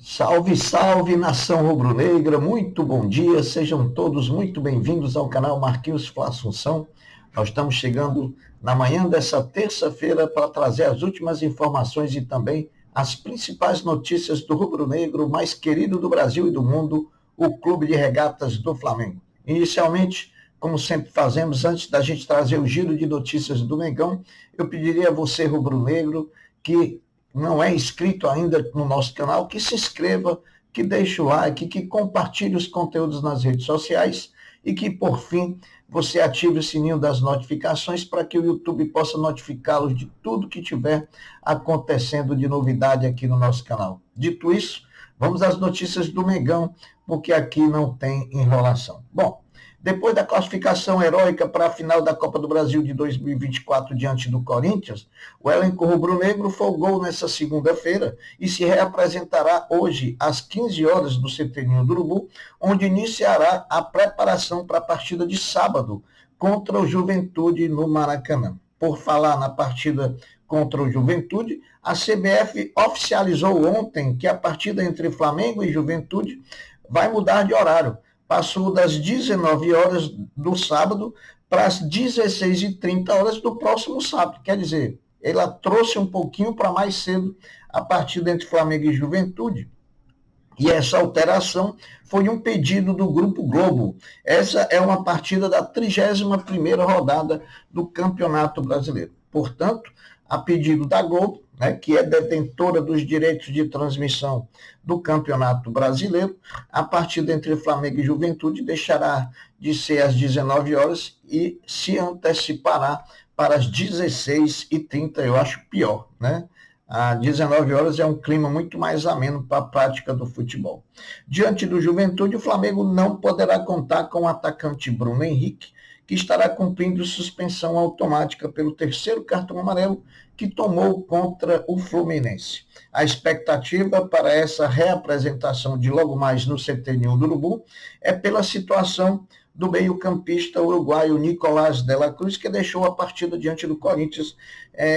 Salve, salve, nação rubro-negra, muito bom dia, sejam todos muito bem-vindos ao canal Marquinhos Fla Assunção. Nós estamos chegando na manhã dessa terça-feira para trazer as últimas informações e também as principais notícias do rubro-negro mais querido do Brasil e do mundo, o Clube de Regatas do Flamengo. Inicialmente, como sempre fazemos, antes da gente trazer o giro de notícias do Mengão, eu pediria a você, rubro-negro, que não é inscrito ainda no nosso canal, que se inscreva, que deixe o like, que compartilhe os conteúdos nas redes sociais e que, por fim, você ative o sininho das notificações para que o YouTube possa notificá-los de tudo que tiver acontecendo de novidade aqui no nosso canal. Dito isso, vamos às notícias do Mengão, porque aqui não tem enrolação. Bom, depois da classificação heróica para a final da Copa do Brasil de 2024 diante do Corinthians, o elenco rubro-negro folgou nessa segunda-feira e se reapresentará hoje às 15 horas no CT Ninho do Urubu, onde iniciará a preparação para a partida de sábado contra o Juventude no Maracanã. Por falar na partida contra o Juventude, a CBF oficializou ontem que a partida entre Flamengo e Juventude vai mudar de horário. Passou das 19 horas do sábado para as 16h30 do próximo sábado. Quer dizer, ela trouxe um pouquinho para mais cedo a partida entre Flamengo e Juventude. E essa alteração foi um pedido do Grupo Globo. Essa é uma partida da 31ª rodada do Campeonato Brasileiro. Portanto, a pedido da Globo, que é detentora dos direitos de transmissão do Campeonato Brasileiro, a partida entre Flamengo e Juventude deixará de ser às 19 horas e se antecipará para as 16h30, eu acho pior, né? Às 19 horas é um clima muito mais ameno para a prática do futebol. Diante do Juventude, o Flamengo não poderá contar com o atacante Bruno Henrique, que estará cumprindo suspensão automática pelo 3º cartão amarelo que tomou contra o Fluminense. A expectativa para essa reapresentação de logo mais no CT Ninho do Urubu é pela situação do meio-campista uruguaio Nicolás de la Cruz, que deixou a partida diante do Corinthians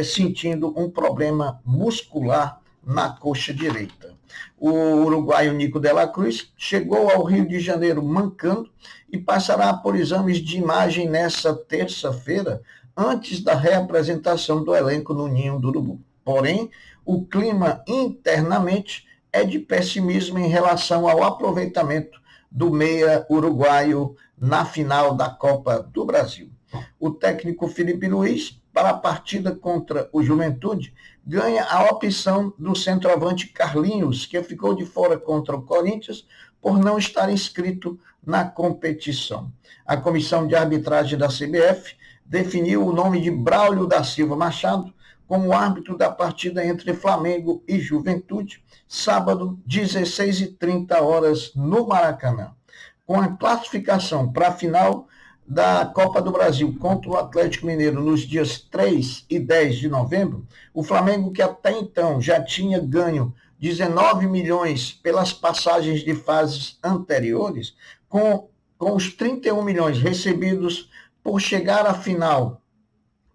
sentindo um problema muscular na coxa direita. O uruguaio Nico de la Cruz chegou ao Rio de Janeiro mancando e passará por exames de imagem nessa terça-feira, antes da reapresentação do elenco no Ninho do Urubu. Porém, o clima internamente é de pessimismo em relação ao aproveitamento do meia uruguaio na final da Copa do Brasil. O técnico Felipe Luiz, para a partida contra o Juventude, ganha a opção do centroavante Carlinhos, que ficou de fora contra o Corinthians por não estar inscrito na competição. A comissão de arbitragem da CBF definiu o nome de Braulio da Silva Machado como árbitro da partida entre Flamengo e Juventude, sábado, 16h30 no Maracanã. Com a classificação para a final da Copa do Brasil contra o Atlético Mineiro nos dias 3 e 10 de novembro, o Flamengo, que até então já tinha ganho 19 milhões pelas passagens de fases anteriores, com os 31 milhões recebidos por chegar à final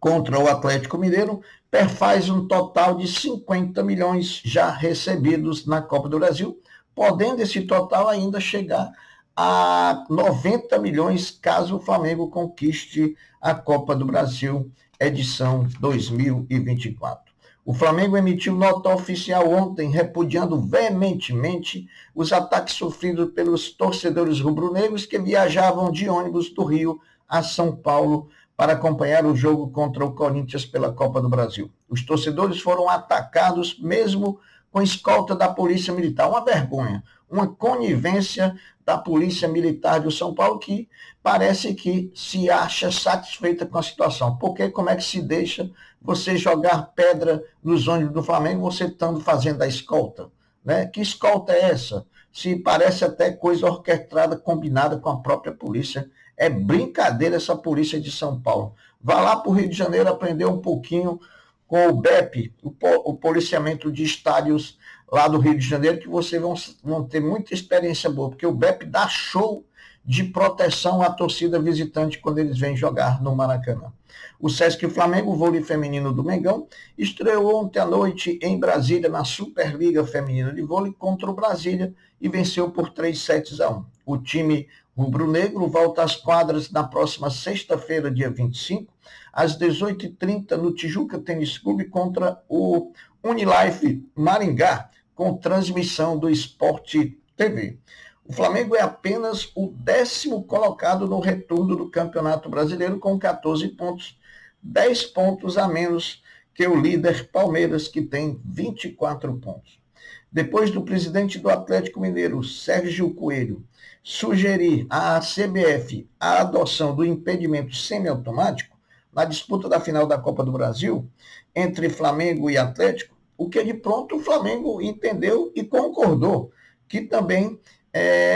contra o Atlético Mineiro, perfaz um total de 50 milhões já recebidos na Copa do Brasil, podendo esse total ainda chegar a 90 milhões caso o Flamengo conquiste a Copa do Brasil edição 2024. O Flamengo emitiu nota oficial ontem repudiando veementemente os ataques sofridos pelos torcedores rubro-negros que viajavam de ônibus do Rio a São Paulo para acompanhar o jogo contra o Corinthians pela Copa do Brasil. Os torcedores foram atacados mesmo com escolta da Polícia Militar. Uma vergonha, uma conivência da Polícia Militar de São Paulo, que parece que se acha satisfeita com a situação. Porque como é que se deixa você jogar pedra nos ônibus do Flamengo, você estando fazendo a escolta? Né? Que escolta é essa? Se parece até coisa orquestrada, combinada com a própria polícia. É brincadeira essa polícia de São Paulo. Vá lá para o Rio de Janeiro aprender um pouquinho com o BEP, o policiamento de estádios lá do Rio de Janeiro, que vocês vão ter muita experiência boa, porque o BEP dá show de proteção à torcida visitante quando eles vêm jogar no Maracanã. O Sesc Flamengo, vôlei feminino do Mengão, estreou ontem à noite em Brasília na Superliga Feminina de Vôlei contra o Brasília e venceu por 3-1. O time rubro-negro volta às quadras na próxima sexta-feira, dia 25, às 18h30, no Tijuca Tênis Clube contra o Unilife Maringá, com transmissão do Sport TV. O Flamengo é apenas o 10º colocado no retorno do Campeonato Brasileiro com 14 pontos, 10 pontos a menos que o líder Palmeiras, que tem 24 pontos. Depois do presidente do Atlético Mineiro, Sérgio Coelho, sugerir à CBF a adoção do impedimento semiautomático na disputa da final da Copa do Brasil entre Flamengo e Atlético, o que de pronto o Flamengo entendeu e concordou que também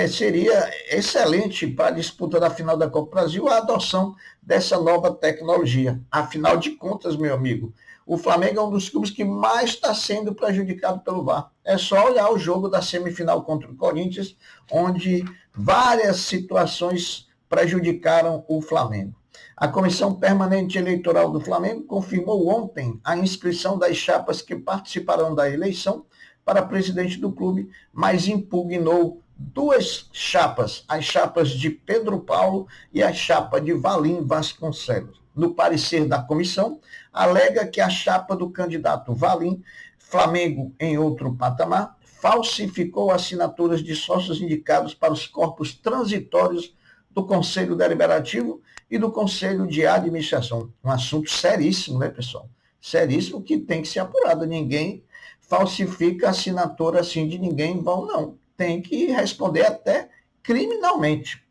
seria excelente para a disputa da final da Copa do Brasil a adoção dessa nova tecnologia. Afinal de contas, meu amigo, o Flamengo é um dos clubes que mais está sendo prejudicado pelo VAR. É só olhar o jogo da semifinal contra o Corinthians, onde várias situações prejudicaram o Flamengo. A Comissão Permanente Eleitoral do Flamengo confirmou ontem a inscrição das chapas que participarão da eleição para presidente do clube, mas impugnou duas chapas, as chapas de Pedro Paulo e a chapa de Valim Vasconcelos. No parecer da comissão, alega que a chapa do candidato Valim, Flamengo em outro patamar, falsificou assinaturas de sócios indicados para os corpos transitórios do Conselho Deliberativo e do Conselho de Administração. Um assunto seríssimo, né, pessoal? Seríssimo, que tem que ser apurado. Ninguém falsifica assinatura assim de ninguém em vão, não. Tem que responder até criminalmente.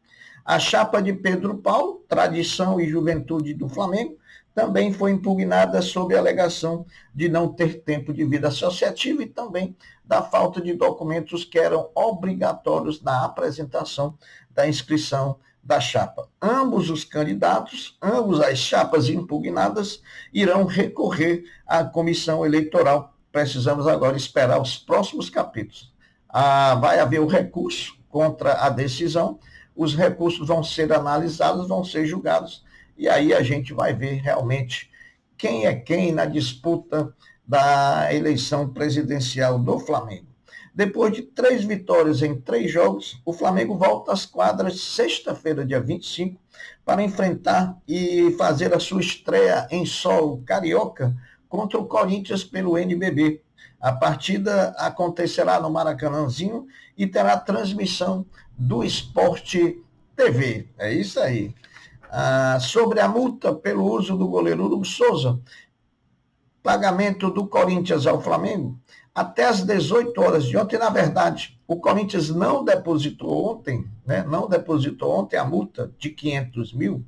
A chapa de Pedro Paulo, Tradição e Juventude do Flamengo, também foi impugnada sob a alegação de não ter tempo de vida associativa e também da falta de documentos que eram obrigatórios na apresentação da inscrição da chapa. Ambos os candidatos, ambas as chapas impugnadas, irão recorrer à comissão eleitoral. Precisamos agora esperar os próximos capítulos. Vai haver o recurso contra a decisão, os recursos vão ser analisados, vão ser julgados, e aí a gente vai ver realmente quem é quem na disputa da eleição presidencial do Flamengo. Depois de 3 vitórias em 3 jogos, o Flamengo volta às quadras sexta-feira, dia 25, para enfrentar e fazer a sua estreia em solo carioca contra o Corinthians pelo NBB. A partida acontecerá no Maracanãzinho e terá transmissão do Sport TV. É isso aí. Sobre a multa pelo uso do goleiro Hugo Souza, pagamento do Corinthians ao Flamengo, até às 18 horas de ontem, na verdade, o Corinthians não depositou ontem, a multa de 500 mil,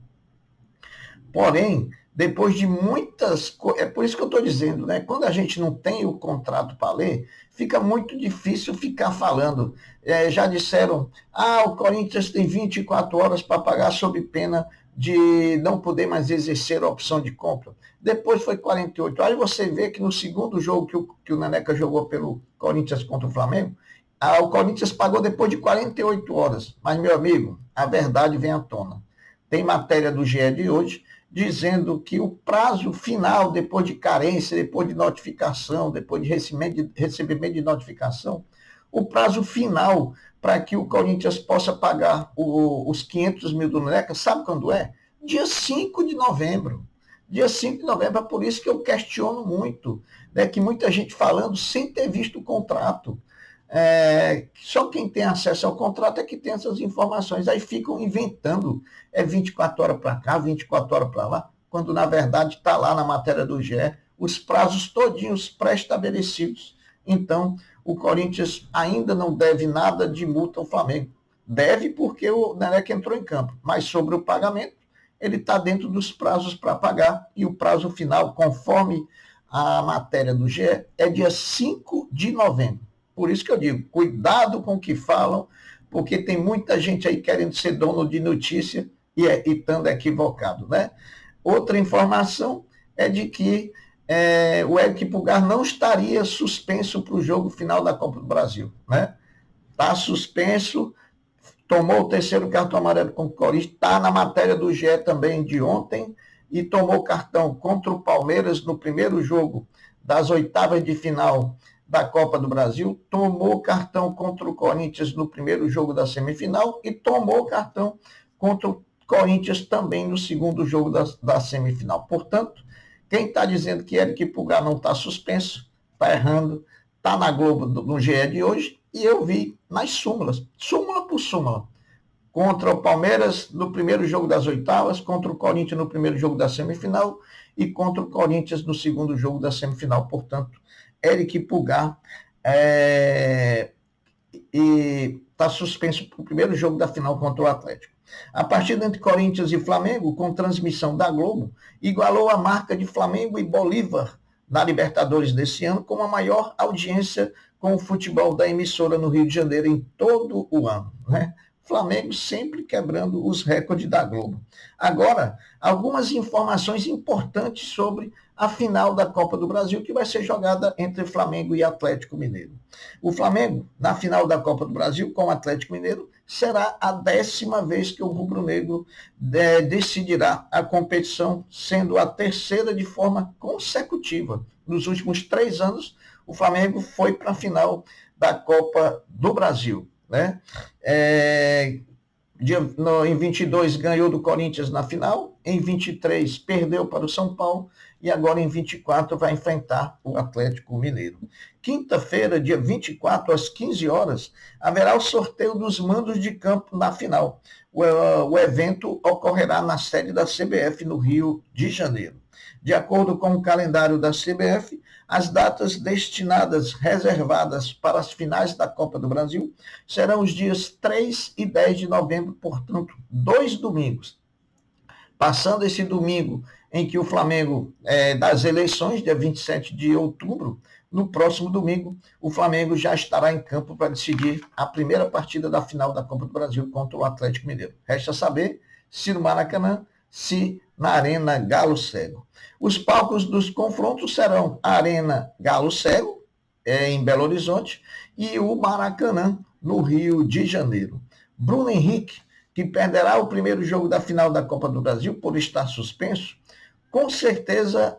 porém, depois de muitas... É por isso que eu estou dizendo, né? Quando a gente não tem o contrato para ler, fica muito difícil ficar falando. Já disseram, o Corinthians tem 24 horas para pagar sob pena de não poder mais exercer a opção de compra. Depois foi 48. Aí você vê que no segundo jogo que o Neneca jogou pelo Corinthians contra o Flamengo, o Corinthians pagou depois de 48 horas. Mas, meu amigo, a verdade vem à tona. Tem matéria do GE de hoje dizendo que o prazo final, depois de carência, depois de notificação, depois de recebimento de notificação, o prazo final para que o Corinthians possa pagar os 500 mil do Neneca, sabe quando é? Dia 5 de novembro. Dia 5 de novembro, é por isso que eu questiono muito, né, que muita gente falando sem ter visto o contrato. Só quem tem acesso ao contrato é que tem essas informações. Aí ficam inventando 24 horas para cá, 24 horas para lá, quando na verdade está lá na matéria do GE, os prazos todinhos pré-estabelecidos. Então, o Corinthians ainda não deve nada de multa ao Flamengo. Deve porque o Neneca entrou em campo, mas sobre o pagamento, ele está dentro dos prazos para pagar, e o prazo final, conforme a matéria do GE, é dia 5 de novembro. Por isso que eu digo, cuidado com o que falam, porque tem muita gente aí querendo ser dono de notícia e estando equivocado, né? Outra informação é de que o Eric Pulgar não estaria suspenso para o jogo final da Copa do Brasil, né? Está suspenso, tomou o 3º cartão amarelo com o Corinthians, está na matéria do GE também de ontem, e tomou cartão contra o Palmeiras no primeiro jogo das oitavas de final da Copa do Brasil, tomou cartão contra o Corinthians no primeiro jogo da semifinal e tomou cartão contra o Corinthians também no segundo jogo da semifinal. Portanto, quem está dizendo que Eric Pulgar não está suspenso, está errando, está na Globo no GE de hoje, e eu vi nas súmulas, súmula por súmula, contra o Palmeiras no primeiro jogo das oitavas, contra o Corinthians no primeiro jogo da semifinal e contra o Corinthians no segundo jogo da semifinal. Portanto, Eric Pulgar está suspenso para o primeiro jogo da final contra o Atlético. A partida entre Corinthians e Flamengo, com transmissão da Globo, igualou a marca de Flamengo e Bolívar na Libertadores desse ano, com a maior audiência com o futebol da emissora no Rio de Janeiro em todo o ano, né? Flamengo sempre quebrando os recordes da Globo. Agora, algumas informações importantes sobre a final da Copa do Brasil, que vai ser jogada entre Flamengo e Atlético Mineiro. O Flamengo, na final da Copa do Brasil, com o Atlético Mineiro, será a 10ª vez que o rubro-negro decidirá a competição, sendo a 3ª de forma consecutiva. Nos últimos 3 anos, o Flamengo foi para a final da Copa do Brasil, né? Em 22 ganhou do Corinthians na final, em 23 perdeu para o São Paulo e agora em 24 vai enfrentar o Atlético Mineiro. Quinta-feira, dia 24, às 15 horas, haverá o sorteio dos mandos de campo na final. O evento ocorrerá na sede da CBF no Rio de Janeiro. De acordo com o calendário da CBF, as datas reservadas para as finais da Copa do Brasil serão os dias 3 e 10 de novembro, portanto, 2 domingos. Passando esse domingo em que o Flamengo, das eleições, dia 27 de outubro, no próximo domingo, o Flamengo já estará em campo para decidir a primeira partida da final da Copa do Brasil contra o Atlético Mineiro. Resta saber se no Maracanã, se na Arena Galo Cego. Os palcos dos confrontos serão a Arena Galo Cego, em Belo Horizonte, e o Maracanã, no Rio de Janeiro. Bruno Henrique, que perderá o primeiro jogo da final da Copa do Brasil por estar suspenso, com certeza,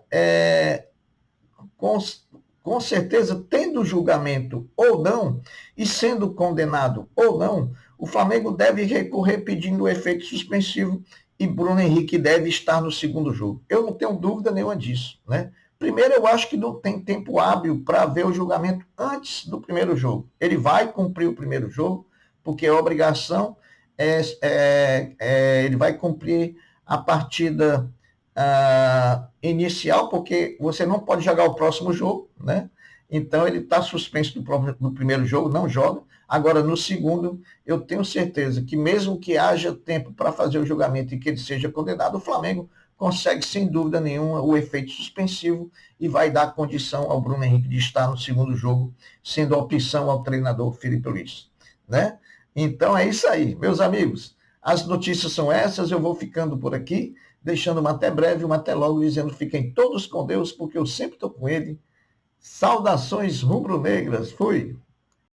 tendo julgamento ou não, e sendo condenado ou não, o Flamengo deve recorrer pedindo o efeito suspensivo e Bruno Henrique deve estar no segundo jogo. Eu não tenho dúvida nenhuma disso, né? Primeiro, eu acho que não tem tempo hábil para ver o julgamento antes do primeiro jogo. Ele vai cumprir o primeiro jogo, porque a obrigação ele vai cumprir a partida inicial, porque você não pode jogar o próximo jogo, né? Então, ele está suspenso no primeiro jogo, não joga. Agora, no segundo, eu tenho certeza que mesmo que haja tempo para fazer o julgamento e que ele seja condenado, o Flamengo consegue, sem dúvida nenhuma, o efeito suspensivo e vai dar condição ao Bruno Henrique de estar no segundo jogo, sendo a opção ao treinador Felipe Luiz, né? Então, é isso aí, meus amigos. As notícias são essas, eu vou ficando por aqui, deixando uma até breve, uma até logo, dizendo fiquem todos com Deus, porque eu sempre estou com ele. Saudações rubro-negras. Fui!